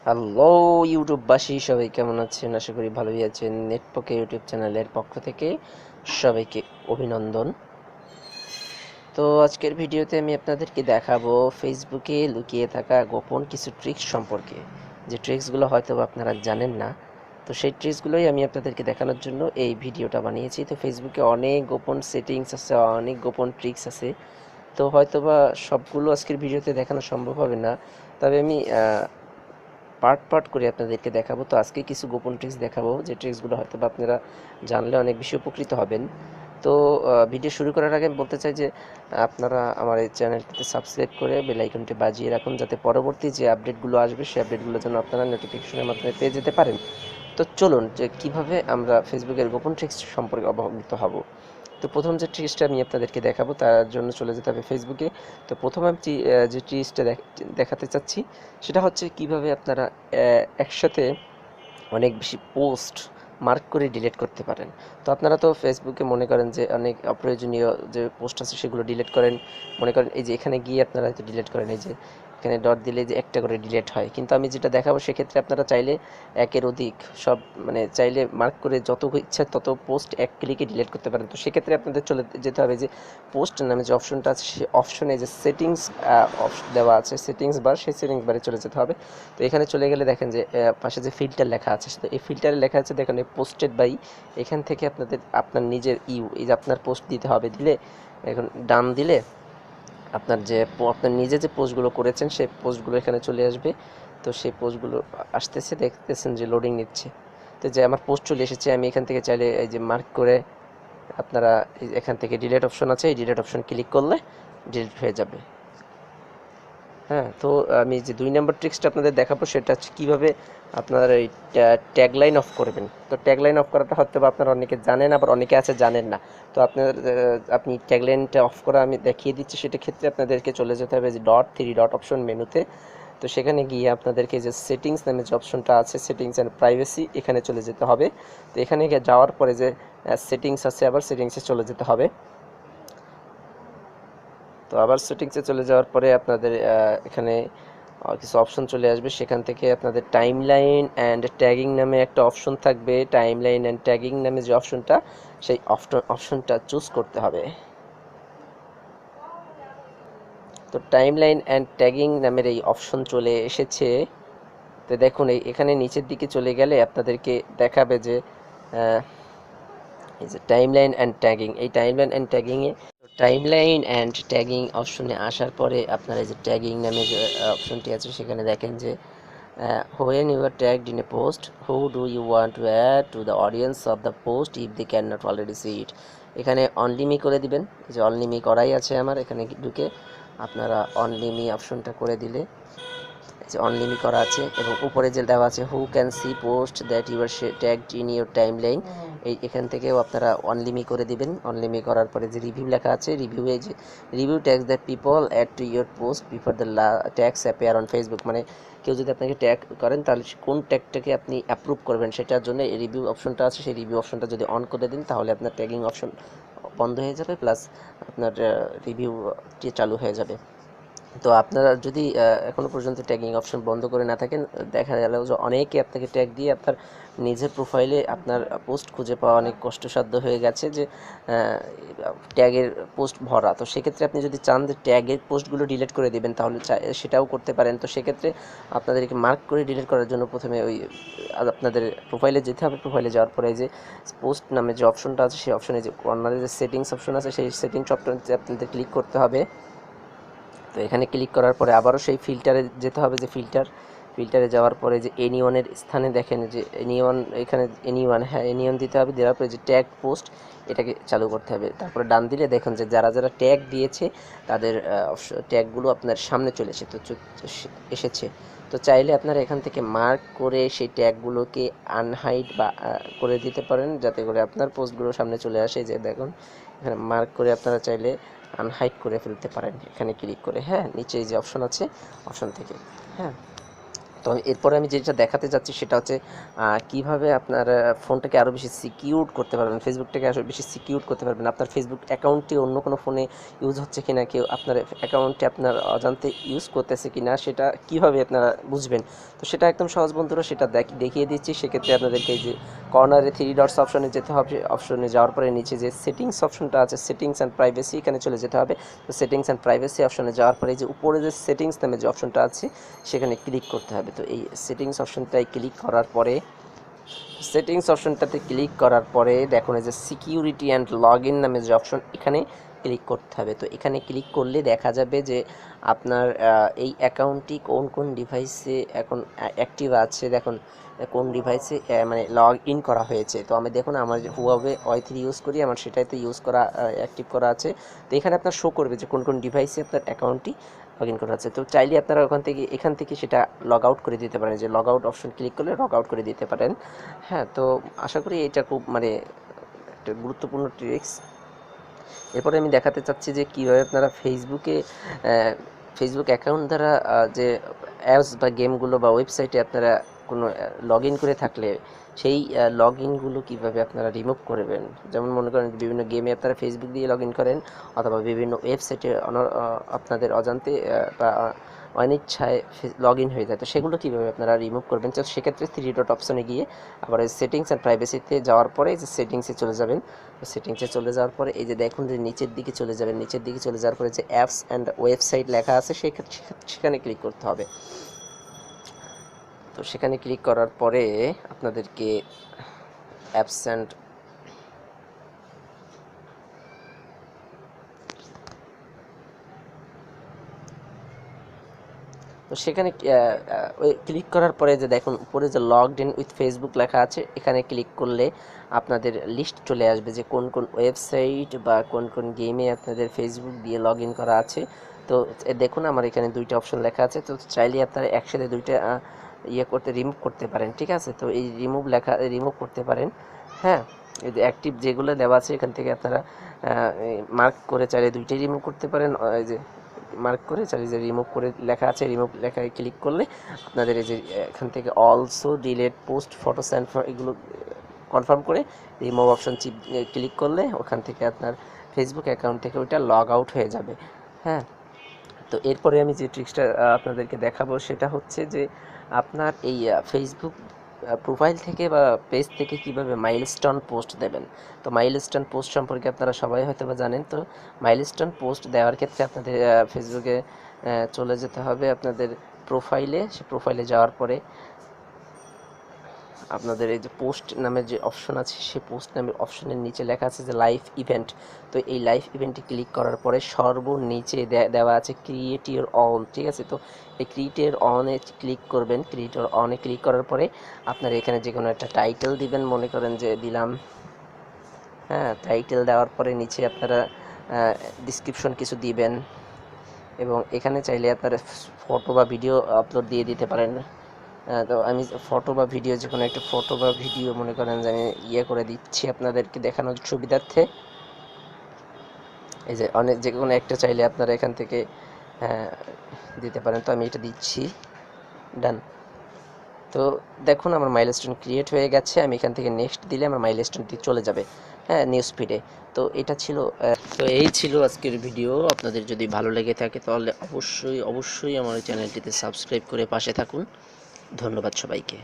Hello ইউটিউববাসী, সবাই কেমন আছেন? আশা করি ভালোই আছেন। নেটপোকে ইউটিউব চ্যানেলের পক্ষ থেকে সবাইকে অভিনন্দন। তো আজকের ভিডিওতে আমি আপনাদেরকে দেখাবো ফেসবুকে লুকিয়ে থাকা গোপন কিছু ট্রিক্স সম্পর্কে, যে ট্রিক্সগুলো হয়তো আপনারা জানেন না। তো সেই ট্রিক্সগুলোই আমি আপনাদেরকে দেখানোর জন্য এই ভিডিওটা বানিয়েছি। তো ফেসবুকে অনেক গোপন সেটিংস আছে, অনেক গোপন ট্রিক্স আছে। তো হয়তোবা সবগুলো আজকের ভিডিওতে দেখানো সম্ভব হবে না, তবে আমি পার্ট পার্ট করে আপনাদেরকে দেখাবো। তো আজকে কিছু গোপন ট্রিক্স দেখাবো, যে ট্রিক্সগুলো হয়তো বা আপনারা জানলে অনেক বেশি উপকৃত হবেন। তো ভিডিও শুরু করার আগে আমি বলতে চাই যে আপনারা আমার এই চ্যানেলটিতে সাবস্ক্রাইব করে বেল আইকনটি বাজিয়ে রাখুন, যাতে পরবর্তী যে আপডেটগুলো আসবে সেই আপডেটগুলো যেন আপনারা নোটিফিকেশনের মাধ্যমে পেয়ে যেতে পারেন। তো চলুন, যে কিভাবে আমরা ফেসবুকের গোপন ট্রিক্স সম্পর্কে অবহিত হব। তো প্রথম যে ট্রিক্সটা আমি আপনাদেরকে দেখাবো, তার জন্য চলে যেতে হবে ফেসবুকে। তো প্রথম আমি যে ট্রিক্সটা দেখাতে চাচ্ছি, সেটা হচ্ছে কিভাবে আপনারা একসাথে অনেক বেশি পোস্ট মার্ক করে ডিলিট করতে পারেন। তো আপনারা তো ফেসবুকে মনে করেন যে অনেক অপ্রয়োজনীয় যে পোস্ট আছে সেগুলো ডিলিট করেন। মনে করেন এই যে এখানে গিয়ে আপনারা হয়তো ডিলিট করেন, এই যে এখানে ডট দিলে যে একটা করে ডিলিট হয়, কিন্তু আমি যেটা দেখাবো সেক্ষেত্রে আপনারা চাইলে একের অধিক সব, মানে চাইলে মার্ক করে যত ইচ্ছা তত পোস্ট এক ক্লিকে ডিলিট করতে পারেন। তো সেক্ষেত্রে আপনাদের চলে যেতে হবে যে পোস্ট নামে যে অপশনটা আছে সেই অপশনে যে সেটিংস দেওয়া আছে, সেটিংস বার, সেই সেটিংস বারে চলে যেতে হবে। তো এখানে চলে গেলে দেখেন যে পাশে যে ফিল্টার লেখা আছে, তো এই ফিল্টারে লেখা আছে দেখেন পোস্টেড বাই। এখান থেকে আপনাদের আপনার নিজের এই যে আপনার পোস্ট দিতে হবে, দিলে এখন ডান দিলে আপনার যে আপনার নিজে যে পোস্টগুলো করেছেন সেই পোস্টগুলো এখানে চলে আসবে। তো সেই পোস্টগুলো আসতেছে, দেখতেছেন যে লোডিং নিচ্ছে। তো যে আমার পোস্ট চলে এসেছে, আমি এখান থেকে চাইলে এই যে মার্ক করে আপনারা এখান থেকে ডিলিট অপশন আছে, এই ডিলিট অপশন ক্লিক করলে ডিলিট হয়ে যাবে। হ্যাঁ, তো আমি যে ২ নম্বর ট্রিক্সটা আপনাদের দেখাবো সেটা হচ্ছে কীভাবে আপনারা এই ট্যাগলাইন অফ করবেন। তো ট্যাগলাইন অফ করাটা হয়তো বা আপনারা অনেকে জানেন, আবার অনেকে আছে জানেন না। তো আপনি ট্যাগলাইনটা অফ করা আমি দেখিয়ে দিচ্ছি। সেটা ক্ষেত্রে আপনাদেরকে চলে যেতে হবে যে থ্রি ডট অপশন মেনুতে। তো সেখানে গিয়ে আপনাদেরকে যে সেটিংস নামে যে অপশনটা আছে, সেটিংস অ্যান্ড প্রাইভেসি, এখানে চলে যেতে হবে। তো এখানে গিয়ে যাওয়ার পরে যে সেটিংস আছে, আবার সেটিংসে চলে যেতে হবে। তো আবার সেটিংসে চলে যাওয়ার পরে আপনাদের এখানে কিছু অপশন চলে আসবে। সেখান থেকে আপনাদের টাইমলাইন অ্যান্ড ট্যাগিং নামে একটা অপশন থাকবে। টাইমলাইন অ্যান্ড ট্যাগিং নামে যে অপশনটা, সেই অপশনটা চুজ করতে হবে। তো টাইমলাইন অ্যান্ড ট্যাগিং নামের এই অপশন চলে এসেছে। তো দেখুন এখানে নিচের দিকে চলে গেলে আপনাদেরকে দেখাবে যে এই যে টাইমলাইন অ্যান্ড ট্যাগিং, এই টাইমলাইন অ্যান্ড ট্যাগিং অপশনে আসার পরে আপনারা যে ট্যাগিং নামে যে অপশনটি আছে, সেখানে দেখেন যে when you are tagged in a post, who do you want to add to the audience of the post if they cannot already see it। এখানে অনলি মি করে দিবেন, যে অনলি মি করাই আছে আমার। এখানে ঢুকে আপনারা অনলি মি অপশনটা করে দিলে যে অনলি মি করা আছে, এবং উপরে যে দেওয়া আছে who can see post that you are tagged in your timeline, এখান থেকেও আপনারা অনলি মি করে দিবেন। অনলি মি করার পরে যে রিভিউ লেখা আছে, রিভিউয়ে যে review tags that people add to your post before the tags appear on Facebook, মানে কেউ যদি আপনাকে ট্যাগ করেন তাহলে কোন ট্যাগটাকে আপনি অ্যাপ্রুভ করবেন সেটার জন্য এই রিভিউ অপশনটা আছে। সেই রিভিউ অপশনটা যদি অন করে দিন তাহলে আপনার ট্যাগিং অপশন বন্ধ হয়ে যাবে, প্লাস আপনার রিভিউটি চালু হয়ে যাবে। তো আপনারা যদি এখনও পর্যন্ত ট্যাগিং অপশন বন্ধ করে না থাকেন, দেখা গেল যে অনেকে আপনাকে ট্যাগ দিয়ে আপনার নিজের প্রোফাইলে আপনার পোস্ট খুঁজে পাওয়া অনেক কষ্টসাধ্য হয়ে গেছে, যে ট্যাগের পোস্ট ভরা। তো সেক্ষেত্রে আপনি যদি চান যে ট্যাগের পোস্টগুলো ডিলিট করে দেবেন, তাহলে সেটাও করতে পারেন। তো সেক্ষেত্রে আপনাদেরকে মার্ক করে ডিলিট করার জন্য প্রথমে আপনাদের প্রোফাইলে যেতে হবে। প্রোফাইলে যাওয়ার পরে যে পোস্ট নামে যে অপশনটা আছে, সেই অপশনে যে কর্নারে যে সেটিংস অপশন আছে, সেই সেটিংস অপশনতে আপনাদের ক্লিক করতে হবে। তো এখানে ক্লিক করার পরে আবারও সেই ফিল্টারে যেতে হবে, যে ফিল্টারে যাওয়ার পরে যে এনিওয়ানের স্থানে দেখেন যে এনিওয়ান, এখানে এনিওয়ান, হ্যাঁ এনিওয়ান দিতে হবে। দেওয়ার পরে যে ট্যাগ পোস্ট, এটাকে চালু করতে হবে। তারপরে ডান দিলে দেখুন যে যারা যারা ট্যাগ দিয়েছে তাদের ট্যাগগুলো আপনার সামনে চলে এসেছে। তো চাইলে আপনারা এখান থেকে মার্ক করে সেই ট্যাগগুলোকে আনহাইড বা করে দিতে পারেন, যাতে করে আপনার পোস্টগুলো সামনে চলে আসে। যে দেখুন এখানে মার্ক করে আপনারা চাইলে আনহাইড করে ফেলতে পারেন এখানে ক্লিক করে। হ্যাঁ, নিচে যে অপশন আছে অপশন থেকে। হ্যাঁ, তো এরপরে আমি যেটা দেখাতে যাচ্ছি সেটা হচ্ছে কিভাবে আপনার ফোনটাকে আরও বেশি সিকিউর করতে পারবেন, ফেসবুকটাকে আরও বেশি সিকিউর করতে পারবেন। আপনার ফেসবুক অ্যাকাউন্টটি অন্য কোনো ফোনে ইউজ হচ্ছে কিনা, কেউ আপনার অ্যাকাউন্টটি আপনার অজান্তে ইউজ করতেছে কিনা, সেটা কিভাবে আপনারা বুঝবেন। তো সেটা একদম সহজ বন্ধুরা, সেটা দেখিয়ে দিচ্ছি। সেক্ষেত্রে আপনাদেরকে এই যে কর্নারে 3 ডটস অপশনে যেতে হবে। অপশনে যাওয়ার পরে নিচে যে সেটিংস অপশনটা আছে, সেটিংস অ্যান্ড প্রাইভেসি, এখানে চলে যেতে হবে। তো সেটিংস অ্যান্ড প্রাইভেসি অপশনে যাওয়ার পরে যে উপরে যে সেটিংস নামে যে অপশনটা আছে সেখানে ক্লিক করতে হবে। তো এই সেটিংস অপশনটায় ক্লিক করার পরে দেখুন এই যে সিকিউরিটি অ্যান্ড লগ ইন নামে যে অপশন, এখানে ক্লিক করতে হবে। তো এখানে ক্লিক করলে দেখা যাবে যে আপনার এই অ্যাকাউন্টটি কোন কোন ডিভাইসে এখন অ্যাক্টিভ আছে, দেখুন কোন ডিভাইসে মানে লগ ইন করা হয়েছে। তো আমি দেখুন আমার হুয়াওয়ে Y3 ইউজ করি, আমার সেটাইতে ইউজ করা অ্যাক্টিভ করা আছে। তো এখানে আপনার শো করবে যে কোন কোন ডিভাইসে আপনার অ্যাকাউন্টটি লগ ইন করা আছে। তো চাইলে আপনারা এখান থেকে সেটা লগ আউট করে দিতে পারেন, যে লগ আউট অপশন ক্লিক করলে লগ আউট করে দিতে পারেন। হ্যাঁ, তো আশা করি এটা খুব মানে একটা গুরুত্বপূর্ণ ট্রিক্স। এরপরে আমি দেখাতে চাচ্ছি যে কীভাবে আপনারা ফেসবুক অ্যাকাউন্ট দ্বারা যে অ্যাপস বা গেমগুলো বা ওয়েবসাইটে আপনারা কোনো লগ ইন করে থাকলে সেই লগ ইনগুলো কীভাবে আপনারা রিমুভ করবেন। যেমন মনে করেন বিভিন্ন গেমে আপনারা ফেসবুক দিয়ে লগ ইন করেন, অথবা বিভিন্ন ওয়েবসাইটে আপনাদের অজান্তে বা অনিচ্ছায় লগ ইন হয়ে যায়। তো সেগুলো কীভাবে আপনারা রিমুভ করবেন, তো সেক্ষেত্রে 3 ডট অপশনে গিয়ে আবার এই সেটিংস অ্যান্ড প্রাইভেসিতে যাওয়ার পরে যে সেটিংসে চলে যাবেন। সেটিংসে চলে যাওয়ার পরে এই যে দেখুন যে নিচের দিকে চলে যাবেন, নিচের দিকে চলে যাওয়ার পরে যে অ্যাপস অ্যান্ড ওয়েবসাইট লেখা আছে সেখানে ক্লিক করতে হবে। তো সেখানে ক্লিক করার পরে আপনাদেরকে অ্যাপস অ্যান্ড তো সেখানে ক্লিক করার পরে যে দেখুন উপরে যে লগড ইন উইথ ফেসবুক লেখা আছে, এখানে ক্লিক করলে আপনাদের লিস্ট চলে আসবে যে কোন কোন ওয়েবসাইট বা কোন কোন গেমে আপনাদের ফেসবুক দিয়ে লগ ইন করা আছে। তো দেখুন আমার এখানে 2টা অপশন লেখা আছে। তো চাইলে আপনারা একসাথে 2টা রিমুভ করতে পারেন, ঠিক আছে। তো এই রিমুভ করতে পারেন। হ্যাঁ, এই যে অ্যাক্টিভ যেগুলো দেওয়া আছে এখান থেকে আপনারা মার্ক করে চাইলে 2টাই রিমুভ করতে পারেন। এই যে মার্ক করে চাইলে যে রিমুভ করে লেখা আছে, রিমুভ লেখায় ক্লিক করলে আপনাদের এই যে এখান থেকে also delete post photo send এগুলো কনফার্ম করে রিমুভ অপশন ক্লিক করলে ওখান থেকে আপনার ফেসবুক অ্যাকাউন্ট থেকে ওইটা লগ আউট হয়ে যাবে। হ্যাঁ, তো এরপরে আমি যে ট্রিক্সটা আপনাদেরকে দেখাবো সেটা হচ্ছে যে আপনার এই ফেসবুক প্রোফাইল থেকে বা পেজ থেকে কিভাবে মাইলস্টোন পোস্ট দেবেন। তো মাইলস্টোন পোস্ট সম্পর্কে আপনারা সবাই হয়তো বা জানেন। তো মাইলস্টোন পোস্ট দেওয়ার ক্ষেত্রে আপনাদের ফেসবুকে চলে যেতে হবে আপনাদের প্রোফাইলে। সে প্রোফাইলে যাওয়ার পরে আপনাদের এই যে পোস্ট নামের যে অপশন আছে, সেই পোস্ট নামের অপশনের নিচে লেখা আছে যে লাইভ ইভেন্ট। তো এই লাইভ ইভেন্টে ক্লিক করার পরে সর্বনিচে দেওয়া আছে ক্রিয়েট ইওর অন, ঠিক আছে। তো এই ক্রিয়েট ইওর অনে ক্লিক করবেন। ক্রিয়েট ইওর অনে ক্লিক করার পরে আপনার এখানে যে কোনো একটা টাইটেল দিবেন, মনে করেন যে দিলাম। হ্যাঁ, টাইটেল দেওয়ার পরে নিচে আপনারা ডিসক্রিপশন কিছু দিবেন, এবং এখানে চাইলে আপনারা ফটো বা ভিডিও আপলোড দিয়ে দিতে পারেন। তো আমি ফটো বা ভিডিও, যে কোনো একটা ফটো বা ভিডিও মনে করেন যে আমি করে দিচ্ছি আপনাদেরকে দেখানোর সুবিধার্থে। এই যে যে কোনো একটা চাইলে আপনারা এখান থেকে দিতে পারেন। তো আমি এটা দিচ্ছি, ডান। তো দেখুন আমার মাইলস্টোন ক্রিয়েট হয়ে গেছে। আমি এখান থেকে নেক্সট দিলে আমার মাইলস্টোনটি চলে যাবে নিউজ ফিডে। তো এই ছিল আজকের ভিডিও। আপনাদের যদি ভালো লেগে থাকে তাহলে অবশ্যই আমার চ্যানেলটিতে সাবস্ক্রাইব করে পাশে থাকুন। ধন্যবাদ সবাইকে।